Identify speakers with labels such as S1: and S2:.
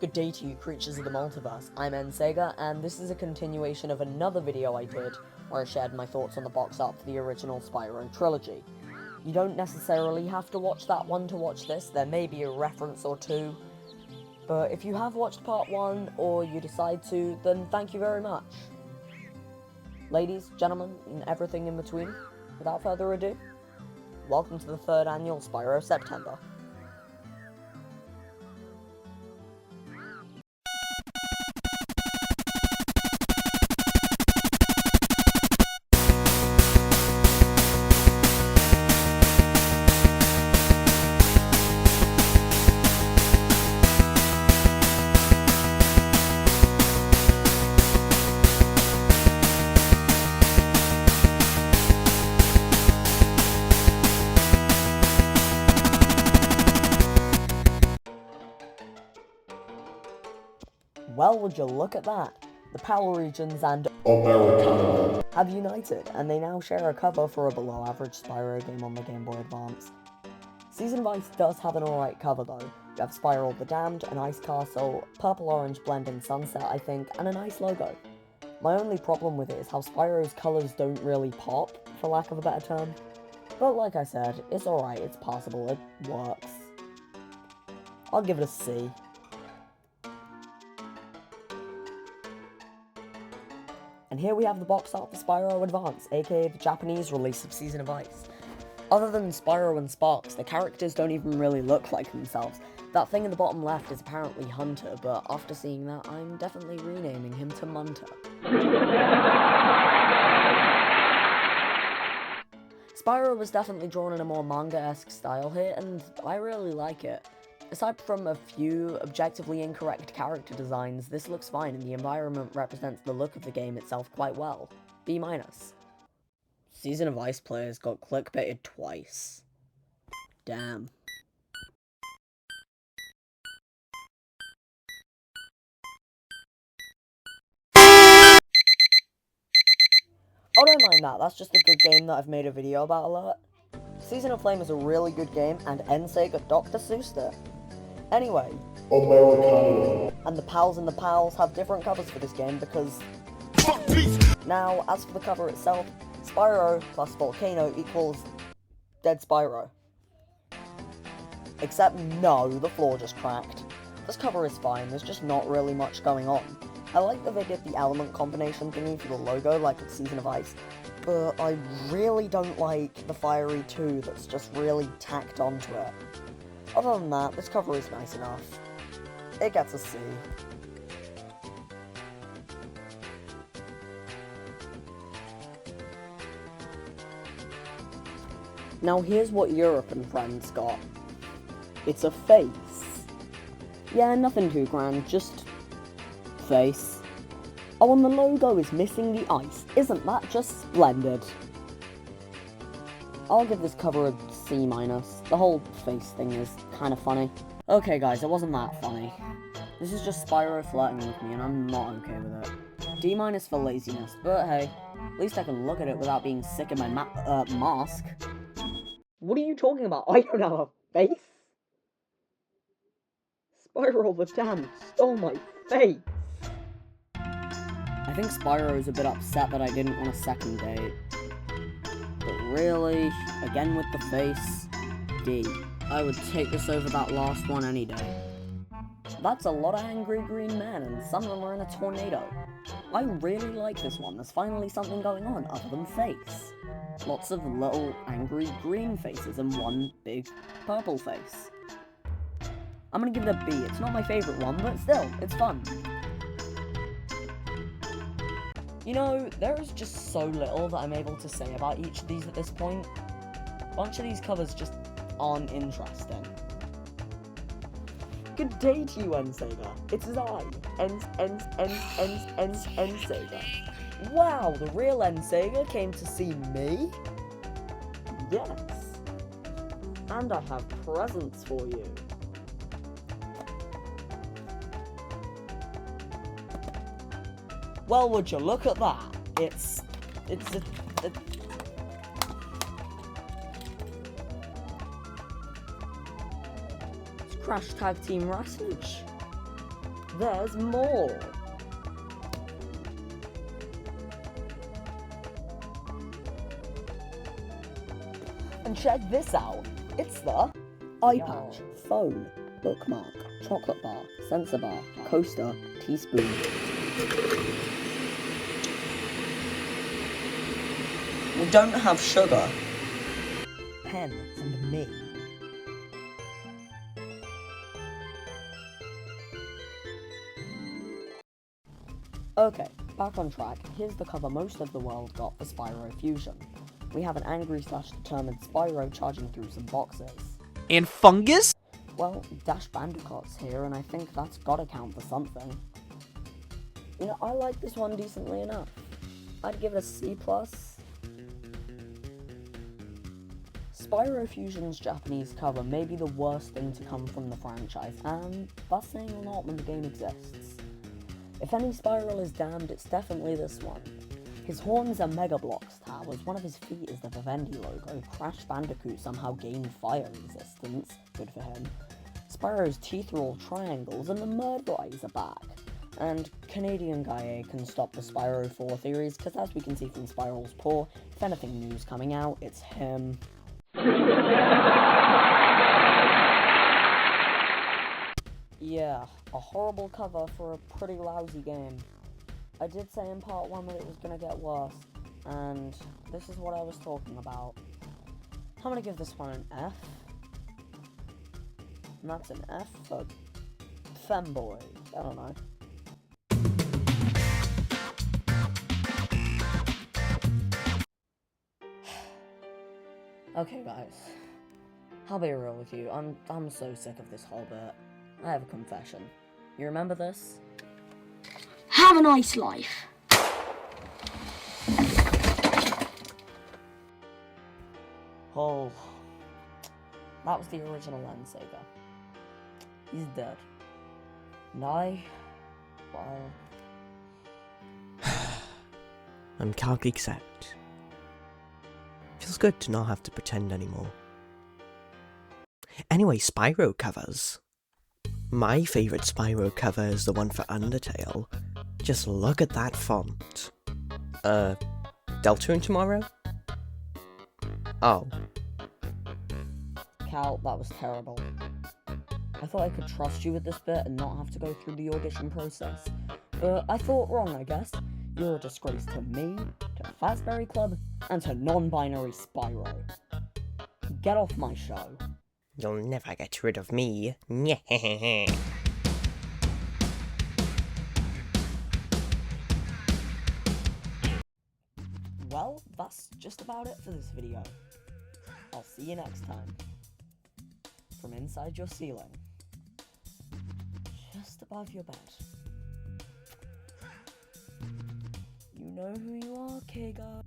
S1: Good day to you creatures of the multiverse, I'm NSega, and this is a continuation of another video I did where I shared my thoughts on the box art for the original Spyro trilogy. You don't necessarily have to watch that one to watch this, there may be a reference or two, but if you have watched part 1 or you decide to, then thank you very much. Ladies, gentlemen, and everything in between, without further ado, welcome to the 3rd annual Spyro September. Well, would you look at that? The Power Regions and America have united, and they now share a cover for a below-average Spyro game on the Game Boy Advance. Season of Ice does have an alright cover though. You have Spyro the Damned, an ice castle, purple-orange blending sunset I think, and a nice logo. My only problem with it is how Spyro's colours don't really pop, for lack of a better term. But like I said, it's alright, it's passable, it works. I'll give it a C. And here we have the box art for Spyro Advance, aka the Japanese release of Season of Ice. Other than Spyro and Sparks, the characters don't even really look like themselves. That thing in the bottom left is apparently Hunter, but after seeing that, I'm definitely renaming him to Munter. Spyro was definitely drawn in a more manga-esque style here, and I really like it. Aside from a few objectively incorrect character designs, this looks fine and the environment represents the look of the game itself quite well. B-. Season of Ice players got clickbaited twice. Damn. Oh, don't mind that, that's just a good game that I've made a video about a lot. Season of Flame is a really good game, and NSega Dr. Seussed it. Anyway, America. And the pals and the pals have different covers for this game because... Now, as for the cover itself, Spyro plus Volcano equals Dead Spyro. Except no, the floor just cracked. This cover is fine, there's just not really much going on. I like that they did the element combination thingy for the logo like with Season of Ice, but I really don't like the Fiery 2 that's just really tacked onto it. Other than that, this cover is nice enough. It gets a C. Now here's what Europe and friends got. It's a face. Yeah, nothing too grand, just... face. Oh, and the logo is missing the ice. Isn't that just splendid? I'll give this cover a C-. The whole face thing is kind of funny. Okay guys, it wasn't that funny. This is just Spyro flirting with me and I'm not okay with it. D- for laziness, but hey, at least I can look at it without being sick in my mask. What are you talking about? I don't have a face? Spyro the Damned stole my face! I think Spyro is a bit upset that I didn't want a second date. But really, again with the face, D. I would take this over that last one any day. That's a lot of angry green men, and some of them are in a tornado. I really like this one, there's finally something going on other than face. Lots of little angry green faces and one big purple face. I'm gonna give it a B, it's not my favourite one, but still, it's fun. You know, there is just so little that I'm able to say about each of these at this point. A bunch of these covers just aren't interesting. Good day to you, NSega. It's I, NSega. Wow, the real NSega came to see me? Yes. And I have presents for you. Well, would you look at that? It's Crash Tag Team Wrestling. there's more! And check this out! It's the eye patch, phone, bookmark, chocolate bar, sensor bar, coaster, teaspoon. We don't have sugar. Pen and me. Okay, back on track. Here's the cover most of the world got for Spyro Fusion. We have an angry/determined Spyro charging through some boxes.
S2: And fungus?
S1: Well, Dash Bandicoot's here, and I think that's gotta count for something. You know, I like this one decently enough. I'd give it a C+. Spyro Fusion's Japanese cover may be the worst thing to come from the franchise, and that's saying a lot when the game exists. If any Spyro is damned, it's definitely this one. His horns are Mega Bloks towers, one of his feet is the Vivendi logo, Crash Bandicoot somehow gained fire resistance, good for him. Spyro's teeth are all triangles, and the murder eyes are back. And Canadian Guy A can stop the Spyro 4 theories, because as we can see from Spiral's paw, if anything new's coming out, it's him. Yeah, a horrible cover for a pretty lousy game. I did say in part 1 that it was gonna get worse, and this is what I was talking about. I'm gonna give this one an F. And that's an F for femboy. I don't know. Okay guys, I'll be real with you, I'm so sick of this whole bit. I have a confession. You remember this?
S3: Have a nice life.
S1: Oh, that was the original NSega. He's dead. And I, well...
S4: I'm can't accept. Feels good to not have to pretend anymore. Anyway, Spyro covers. My favourite Spyro cover is the one for Undertale. Just look at that font. Deltarune tomorrow? Oh.
S1: Cal, that was terrible. I thought I could trust you with this bit and not have to go through the audition process. But I thought wrong, I guess. You're a disgrace to me, to Fazberry Club, and to non-binary Spyro. Get off my show.
S4: You'll never get rid of me.
S1: Well, that's just about it for this video. I'll see you next time. From inside your ceiling. Just above your bed. You know who you are, Kiga.